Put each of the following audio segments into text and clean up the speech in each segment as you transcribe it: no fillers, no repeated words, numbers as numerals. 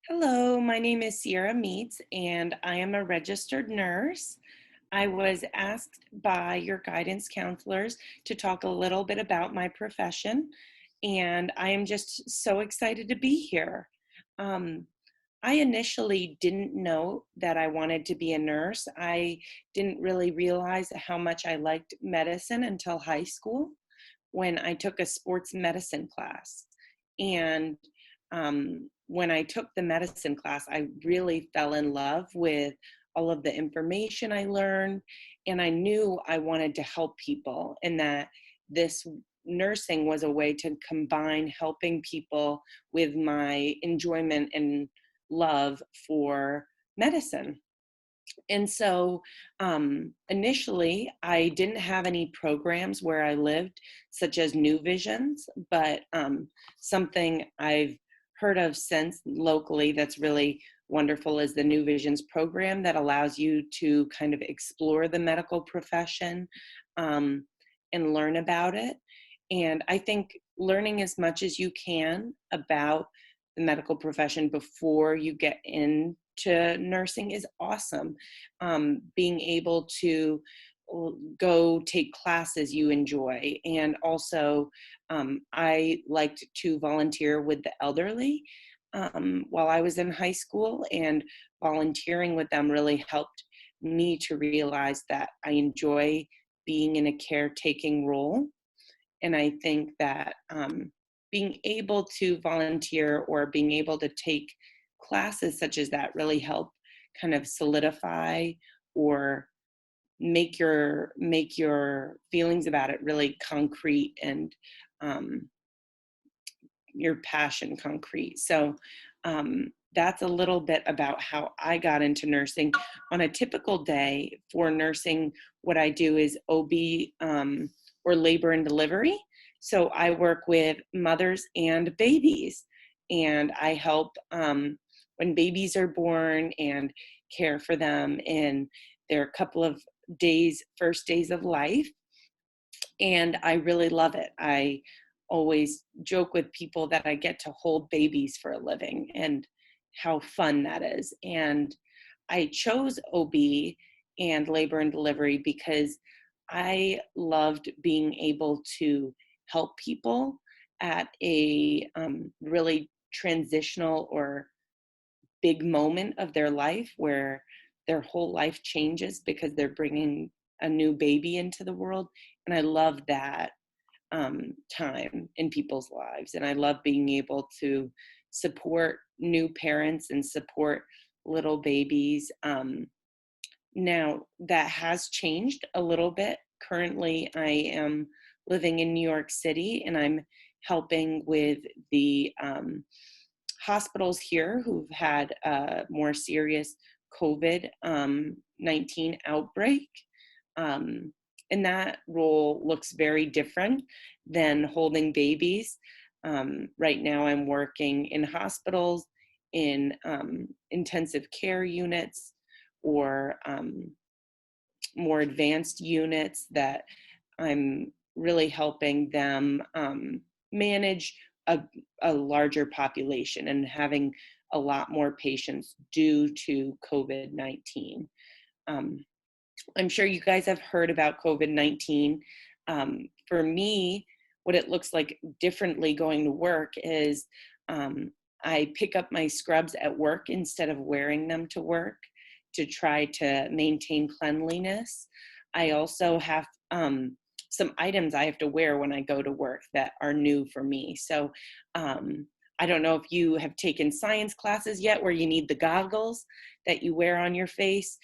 Hello, my name is Sierra Meades, and I am a registered nurse. I was asked by your guidance counselors to talk a little bit about my profession, and I am just so excited to be here. Um, I initially didn't know that I wanted to be a nurse. I didn't really realize how much I liked medicine until high school when I took a sports medicine class. And when I took the medicine class, I really fell in love with all of the information I learned. And I knew I wanted to help people, and that this nursing was a way to combine helping people with my enjoyment and love for medicine. And so initially, I didn't have any programs where I lived, such as New Visions, but something I've heard of since locally that's really wonderful is the New Visions program that allows you to kind of explore the medical profession um, and learn about it. And I think learning as much as you can about the medical profession before you get into nursing is awesome. Being able to go take classes you enjoy. And also, I liked to volunteer with the elderly while I was in high school, and volunteering with them really helped me to realize that I enjoy being in a caretaking role. And I think that being able to volunteer or being able to take classes such as that really help kind of solidify or make your feelings about it really concrete, and um, your passion concrete. So that's a little bit about how I got into nursing. On a typical day for nursing, what I do is OB, or labor and delivery. So I work with mothers and babies, and I help when babies are born and care for them in their couple of days, first days of life. And I really love it. I always joke with people that I get to hold babies for a living and how fun that is. And I chose OB and labor and delivery because I loved being able to help people at a really transitional or big moment of their life where their whole life changes because they're bringing a new baby into the world. And I love that time in people's lives. And I love being able to support new parents and support little babies. Now, that has changed a little bit. Currently, I am living in New York City, and I'm helping with the hospitals here who've had a more serious COVID 19 outbreak. Um, and that role looks very different than holding babies. Right now, I'm working in hospitals, in intensive care units, or more advanced units that I'm really helping them manage a, a larger population and having a lot more patients due to COVID 19. Um, I'm sure you guys have heard about COVID 19. For me, what it looks like differently going to work is um, I pick up my scrubs at work instead of wearing them to work to try to maintain cleanliness. I also have some items I have to wear when I go to work that are new for me. So I don't know if you have taken science classes yet where you need the goggles that you wear on your face.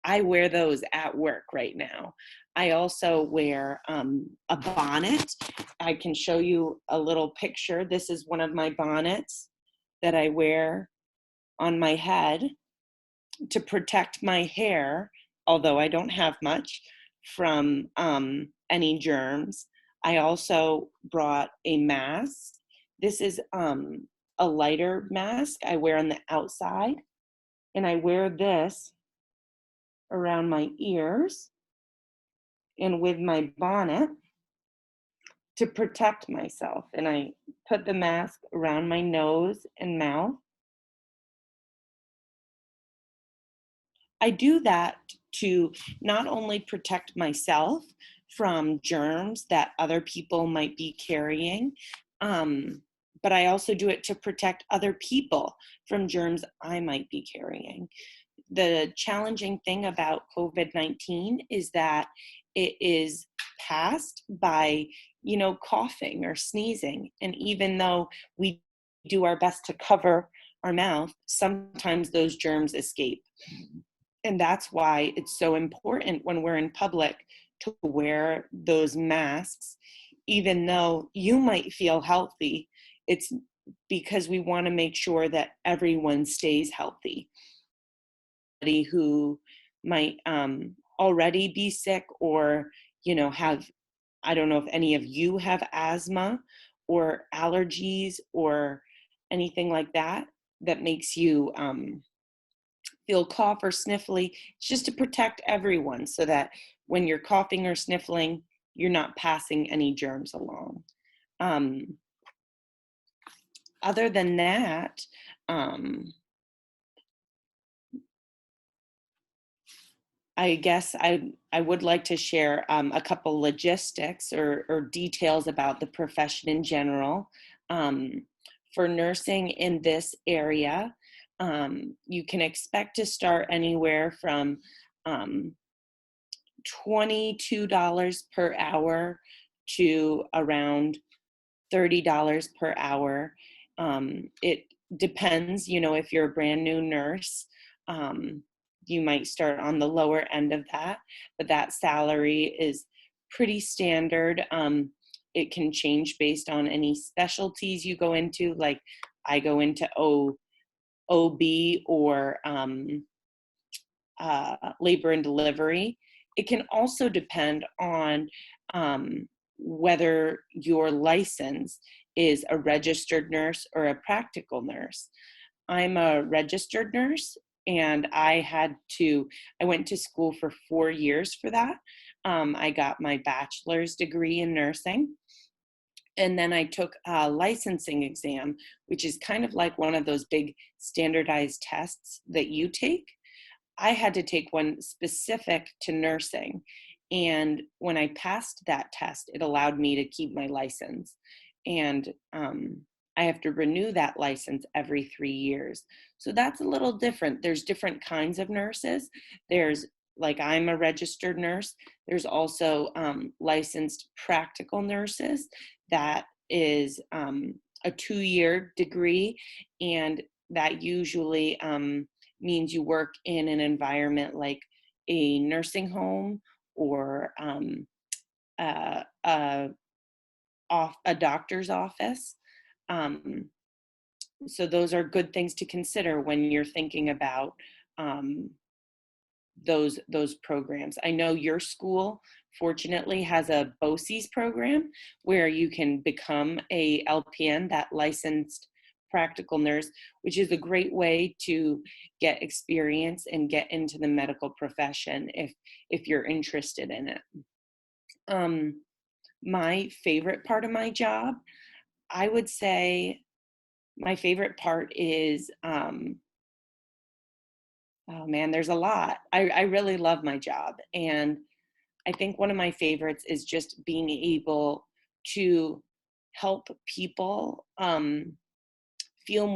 I wear those at work right now. I also wear a bonnet. I can show you a little picture. This is one of my bonnets that I wear on my head to protect my hair, although I don't have much, from any germs. I also brought a mask. This is a lighter mask I wear on the outside, and I wear this around my ears and with my bonnet to protect myself. And I put the mask around my nose and mouth I do that to not only protect myself from germs that other people might be carrying, um, but I also do it to protect other people from germs I might be carrying. The challenging thing about COVID-19 is that it is passed by, coughing or sneezing. And even though we do our best to cover our mouth, sometimes those germs escape. And that's why it's so important when we're in public to wear those masks, even though you might feel healthy. It's because we want to make sure that everyone stays healthy. Who might already be sick or, have, I don't know if any of you have asthma or allergies or anything like that that makes you feel cough or sniffly. It's just to protect everyone so that when you're coughing or sniffling, you're not passing any germs along. Um, Other than that, I guess I would like to share a couple logistics or details about the profession in general. Um, for nursing in this area, you can expect to start anywhere from um, $22 per hour to around $30 per hour. It depends, if you're a brand new nurse, um, you might start on the lower end of that, but that salary is pretty standard. It can change based on any specialties you go into, like I go into OB or labor and delivery. It can also depend on whether your license is a registered nurse or a practical nurse. I'm a registered nurse, and I went to school for 4 years for that. I got my bachelor's degree in nursing. And then I took a licensing exam, which is kind of like one of those big standardized tests that you take. I had to take one specific to nursing. And when I passed that test, it allowed me to keep my license. And I have to renew that license every 3 years. So that's a little different. There's different kinds of nurses. There's, like, I'm a registered nurse. There's also licensed practical nurses. That is a 2-year degree. And that usually means you work in an environment like a nursing home or a doctor's office. Um, so those are good things to consider when you're thinking about um, those programs. I know your school fortunately has a BOCES program where you can become a LPN, that licensed practical nurse, which is a great way to get experience and get into the medical profession if you're interested in it. My favorite part of my job, I would say my favorite part is oh man, there's a lot. I really love my job. And I think one of my favorites is just being able to help people feel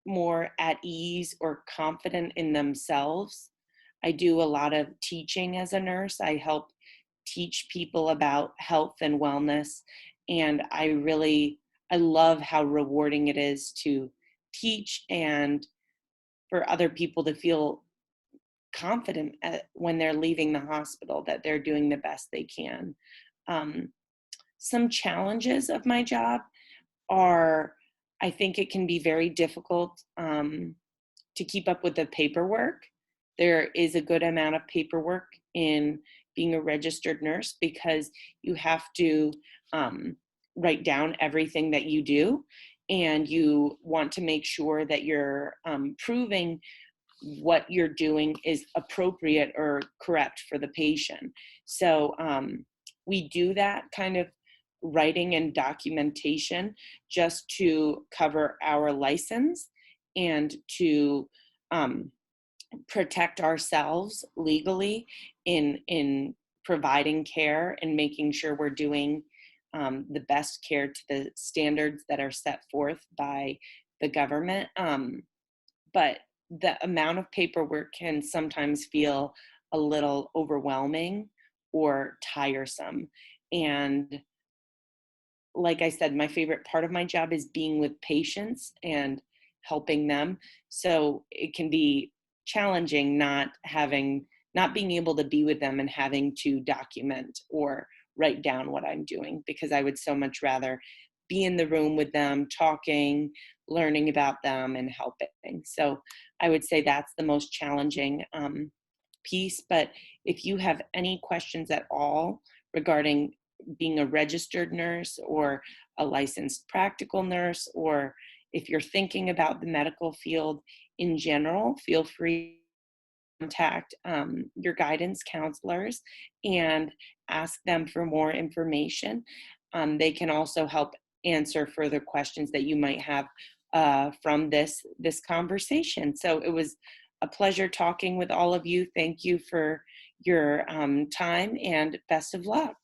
more at ease or confident in themselves. I do a lot of teaching as a nurse. I help teach people about health and wellness. And I love how rewarding it is to teach and for other people to feel confident when they're leaving the hospital that they're doing the best they can. Um, some challenges of my job are, I think it can be very difficult to keep up with the paperwork. There is a good amount of paperwork in being a registered nurse because you have to write down everything that you do, and you want to make sure that you're proving what you're doing is appropriate or correct for the patient. So we do that kind of writing and documentation just to cover our license and to protect ourselves legally in providing care and making sure we're doing the best care to the standards that are set forth by the government. But the amount of paperwork can sometimes feel a little overwhelming or tiresome. And like I said, my favorite part of my job is being with patients and helping them. So it can be challenging not being able to be with them and having to document or write down what I'm doing, because I would so much rather be in the room with them, talking, learning about them, and helping. So I would say that's the most challenging piece. But if you have any questions at all regarding being a registered nurse or a licensed practical nurse, or if you're thinking about the medical field in general, feel free to contact your guidance counselors and ask them for more information. They can also help answer further questions that you might have from this conversation. So it was a pleasure talking with all of you. Thank you for your time, and best of luck.